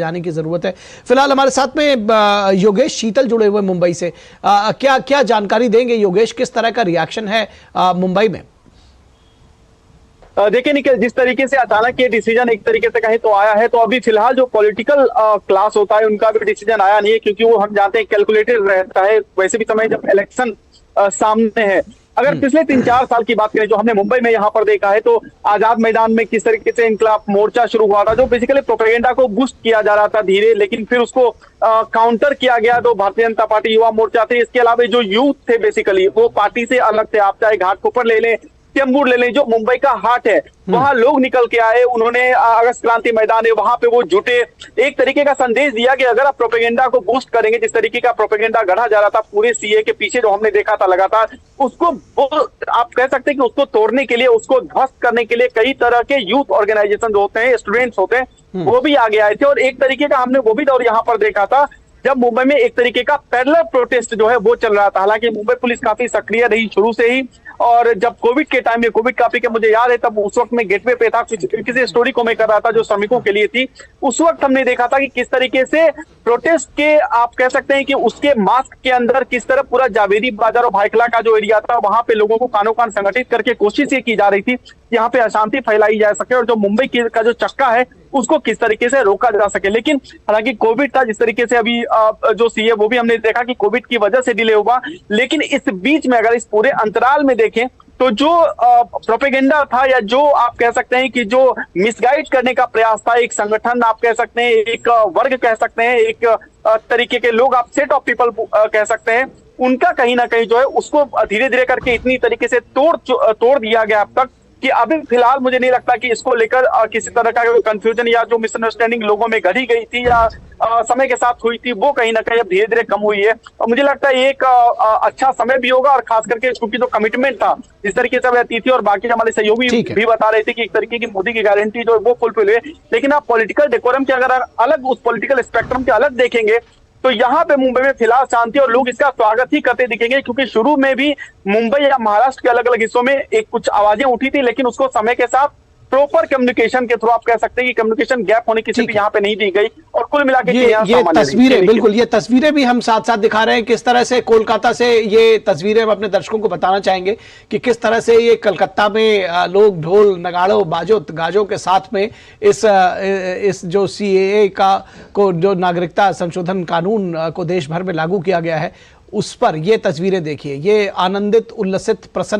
जाने की जरूरत है। फिलहाल हमारे साथ में योगेश शीतल जुड़े हुए मुंबई से। क्या क्या जानकारी देंगे योगेश, किस तरह का रिएक्शन है मुंबई में? देखिए निखिल, जिस तरीके से अचानक ये डिसीजन एक तरीके से कहीं तो आया है, तो अभी फिलहाल जो पॉलिटिकल क्लास होता है उनका भी डिसीजन आया नहीं है, क्योंकि वो हम जानते हैं कैलकुलेटेड रहता है वैसे भी समय जब इलेक्शन सामने है। अगर पिछले 3-4 साल की बात करें जो हमने मुंबई में यहाँ पर देखा है, तो आजाद मैदान में किस तरीके से इंकलाब मोर्चा शुरू हुआ था, जो बेसिकली प्रोपेगेंडा को बूस्ट किया जा रहा था धीरे, लेकिन फिर उसको काउंटर किया गया। तो भारतीय जनता पार्टी युवा मोर्चा थे, इसके अलावा जो यूथ थे बेसिकली वो पार्टी से अलग थे। आप चाहे घाटकोपर ले लें, चेंबूर ले लें, जो मुंबई का हार्ट है, वहां लोग निकल के आए। उन्होंने अगस्त क्रांति मैदान है वहां पे वो जुटे, एक तरीके का संदेश दिया कि अगर आप प्रोपेगेंडा को बूस्ट करेंगे, जिस तरीके का प्रोपेगेंडा गढ़ा जा रहा था पूरे सीए के पीछे जो हमने देखा था लगातार, उसको वो आप कह सकते हैं कि उसको तोड़ने के लिए, उसको ध्वस्त करने के लिए कई तरह के यूथ ऑर्गेनाइजेशन जो होते हैं, स्टूडेंट्स होते हैं, वो भी आगे आए थे। और एक तरीके का हमने वो भी दौर यहाँ पर देखा था जब मुंबई में एक तरीके का पैरेलल प्रोटेस्ट जो है वो चल रहा था। हालांकि मुंबई पुलिस काफी सक्रिय रही शुरू से ही, और जब कोविड के टाइम में, कोविड काफी के मुझे याद है, तब उस वक्त में गेटवे पे था, किसी स्टोरी को मैं कर रहा था जो श्रमिकों के लिए थी। उस वक्त हमने देखा था कि किस तरीके से प्रोटेस्ट के आप कह सकते हैं कि उसके मास्क के अंदर किस तरह पूरा जावेरी बाजार और भाईखला का जो एरिया था वहां पे लोगों को कानों कान संगठित करके कोशिश ये की जा रही थी यहाँ पे अशांति फैलाई जा सके और जो मुंबई का जो चक्का है उसको किस तरीके से रोका जा सके। लेकिन हालांकि कोविड था, जिस तरीके से अभी जो सीए वो भी हमने देखा कि कोविड की वजह से डिले हुआ। लेकिन इस बीच में अगर इस पूरे अंतराल में देखें तो जो प्रोपेगेंडा था, या जो आप कह सकते हैं कि जो मिसगाइड करने का प्रयास था, एक संगठन आप कह सकते हैं, एक वर्ग कह सकते हैं, एक तरीके के लोग आप सेट ऑफ पीपल कह सकते हैं, उनका कहीं ना कहीं जो है उसको धीरे धीरे करके इतनी तरीके से तोड़ दिया गया अब तक कि अभी फिलहाल मुझे नहीं लगता कि इसको लेकर किसी तरह का कंफ्यूजन या जो मिसअंडरस्टैंडिंग लोगों में गढ़ी गई थी या समय के साथ हुई थी वो कहीं ना कहीं अब धीरे धीरे कम हुई है। और मुझे लगता है एक अच्छा समय भी होगा, और खास करके क्योंकि जो कमिटमेंट था जिस तरीके से रहती थी, और बाकी हमारे सहयोगी भी बता रहे थे कि एक तरीके की मोदी की गारंटी जो वो फुलफिल हुई। लेकिन आप पॉलिटिकल डेकोरम के अगर अलग उस पॉलिटिकल स्पेक्ट्रम के अलग देखेंगे तो यहाँ पे मुंबई में फिलहाल शांति, और लोग इसका स्वागत ही करते दिखेंगे, क्योंकि शुरू में भी मुंबई या महाराष्ट्र के अलग अलग हिस्सों में एक कुछ आवाजें उठी थी, लेकिन उसको समय के साथ प्रॉपर कम्युनिकेशन के थ्रू आप कह सकते हैं कि कम्युनिकेशन गैप होने की स्थिति यहाँ पे नहीं दी गई, और कुल मिला के ये तस्वीरें, बिल्कुल ये तस्वीरें भी हम साथ साथ दिखा रहे हैं किस तरह से कोलकाता से। ये तस्वीरें हम अपने दर्शकों को बताना चाहेंगे कि किस तरह से ये कलकत्ता में लोग ढोल नगाड़ों बाजों गाजों के साथ में इस जो सीएए का को जो नागरिकता संशोधन कानून को देश भर में लागू किया गया है उस पर ये तस्वीरें देखिए। ये आनंदित, उल्लसित, प्रसन्न